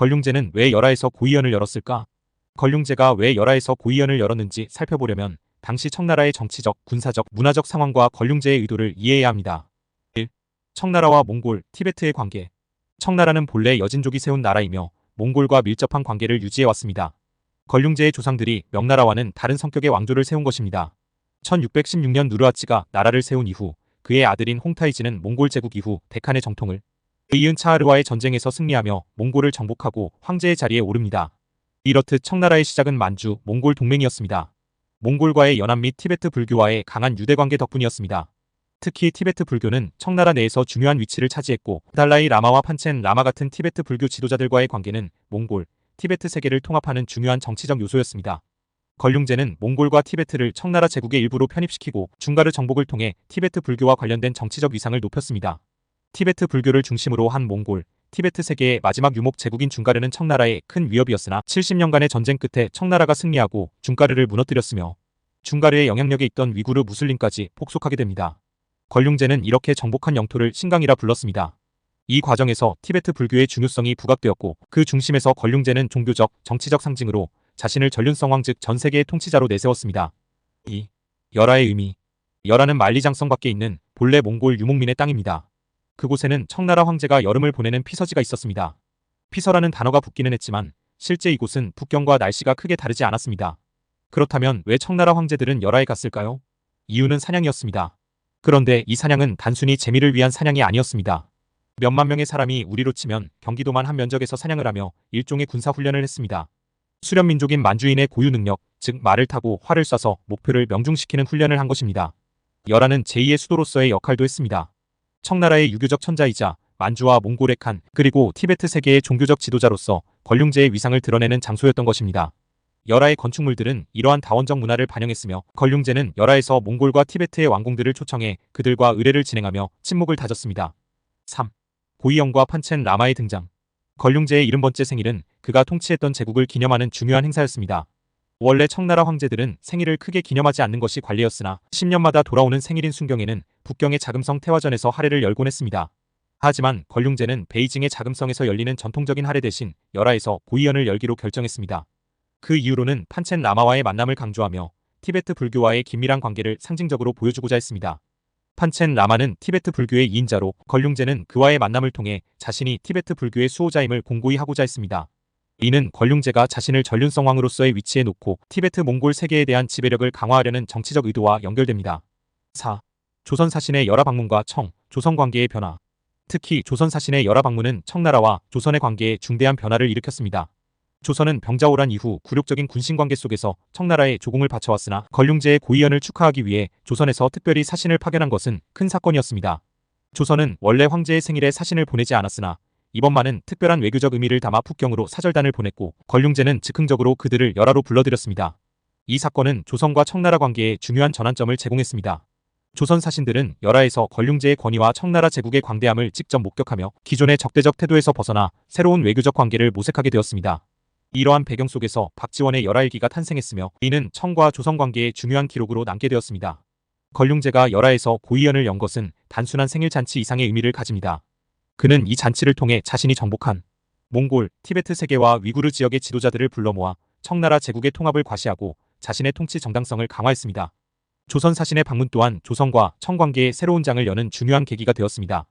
걸륭제는 왜 열하에서 고위원을 열었을까? 걸륭제가 왜 열하에서 고위원을 열었는지 살펴보려면 당시 청나라의 정치적, 군사적, 문화적 상황과 걸륭제의 의도를 이해해야 합니다. 1. 청나라와 몽골, 티베트의 관계. 청나라는 본래 여진족이 세운 나라이며 몽골과 밀접한 관계를 유지해왔습니다. 걸륭제의 조상들이 명나라와는 다른 성격의 왕조를 세운 것입니다. 1616년 누르하치가 나라를 세운 이후 그의 아들인 홍타이지는 몽골 제국 이후 데칸의 정통을 이은 차하르와의 전쟁에서 승리하며 몽골을 정복하고 황제의 자리에 오릅니다. 이렇듯 청나라의 시작은 만주, 몽골 동맹이었습니다. 몽골과의 연합 및 티베트 불교와의 강한 유대관계 덕분이었습니다. 특히 티베트 불교는 청나라 내에서 중요한 위치를 차지했고 달라이 라마와 판첸 라마 같은 티베트 불교 지도자들과의 관계는 몽골, 티베트 세계를 통합하는 중요한 정치적 요소였습니다. 걸륭제는 몽골과 티베트를 청나라 제국의 일부로 편입시키고 중가르 정복을 통해 티베트 불교와 관련된 정치적 위상을 높였습니다. 티베트 불교를 중심으로 한 몽골, 티베트 세계의 마지막 유목 제국인 중가르는 청나라의 큰 위협이었으나 70년간의 전쟁 끝에 청나라가 승리하고 중가르를 무너뜨렸으며 중가르의 영향력에 있던 위구르 무슬림까지 폭속하게 됩니다. 걸륭제는 이렇게 정복한 영토를 신강이라 불렀습니다. 이 과정에서 티베트 불교의 중요성이 부각되었고 그 중심에서 걸륭제는 종교적, 정치적 상징으로 자신을 전륜성왕 즉 전세계의 통치자로 내세웠습니다. 2. 열하의 의미. 열하는 만리장성 밖에 있는 본래 몽골 유목민의 땅입니다. 그곳에는 청나라 황제가 여름을 보내는 피서지가 있었습니다. 피서라는 단어가 붙기는 했지만 실제 이곳은 북경과 날씨가 크게 다르지 않았습니다. 그렇다면 왜 청나라 황제들은 열하에 갔을까요? 이유는 사냥이었습니다. 그런데 이 사냥은 단순히 재미를 위한 사냥이 아니었습니다. 몇만 명의 사람이 우리로 치면 경기도만 한 면적에서 사냥을 하며 일종의 군사훈련을 했습니다. 수련민족인 만주인의 고유 능력, 즉 말을 타고 활을 쏴서 목표를 명중시키는 훈련을 한 것입니다. 열하는 제2의 수도로서의 역할도 했습니다. 청나라의 유교적 천자이자 만주와 몽골의 칸, 그리고 티베트 세계의 종교적 지도자로서 걸륭제의 위상을 드러내는 장소였던 것입니다. 열하의 건축물들은 이러한 다원적 문화를 반영했으며 걸륭제는 열하에서 몽골과 티베트의 왕공들을 초청해 그들과 의례를 진행하며 친목을 다졌습니다. 3. 고이영과 판첸 라마의 등장. 걸륭제의 70번째 생일은 그가 통치했던 제국을 기념하는 중요한 행사였습니다. 원래 청나라 황제들은 생일을 크게 기념하지 않는 것이 관례였으나 10년마다 돌아오는 생일인 순경에는 북경의 자금성 태화전에서 할애를 열곤 했습니다. 하지만 걸륭제는 베이징의 자금성에서 열리는 전통적인 할애 대신 열하에서 고이연을 열기로 결정했습니다. 그 이유로는 판첸 라마와의 만남을 강조하며 티베트 불교와의 긴밀한 관계를 상징적으로 보여주고자 했습니다. 판첸 라마는 티베트 불교의 2인자로 걸륭제는 그와의 만남을 통해 자신이 티베트 불교의 수호자임을 공고히 하고자 했습니다. 이는 걸륭제가 자신을 전륜성왕으로서의 위치에 놓고 티베트 몽골 세계에 대한 지배력을 강화하려는 정치적 의도와 연결됩니다. 4. 조선 사신의 열하 방문과 청, 조선 관계의 변화. 특히 조선 사신의 열하 방문은 청나라와 조선의 관계에 중대한 변화를 일으켰습니다. 조선은 병자호란 이후 굴욕적인 군신관계 속에서 청나라에 조공을 바쳐왔으나 걸륭제의 고위연을 축하하기 위해 조선에서 특별히 사신을 파견한 것은 큰 사건이었습니다. 조선은 원래 황제의 생일에 사신을 보내지 않았으나 이번만은 특별한 외교적 의미를 담아 북경으로 사절단을 보냈고 걸륭제는 즉흥적으로 그들을 열하로 불러들였습니다. 이 사건은 조선과 청나라 관계에 중요한 전환점을 제공했습니다. 조선 사신들은 열하에서 걸륭제의 권위와 청나라 제국의 광대함을 직접 목격하며 기존의 적대적 태도에서 벗어나 새로운 외교적 관계를 모색하게 되었습니다. 이러한 배경 속에서 박지원의 열하일기가 탄생했으며 이는 청과 조선 관계의 중요한 기록으로 남게 되었습니다. 걸륭제가 열하에서 고위연을 연 것은 단순한 생일잔치 이상의 의미를 가집니다. 그는 이 잔치를 통해 자신이 정복한 몽골, 티베트 세계와 위구르 지역의 지도자들을 불러 모아 청나라 제국의 통합을 과시하고 자신의 통치 정당성을 강화했습니다. 조선 사신의 방문 또한 조선과 청 관계의 새로운 장을 여는 중요한 계기가 되었습니다.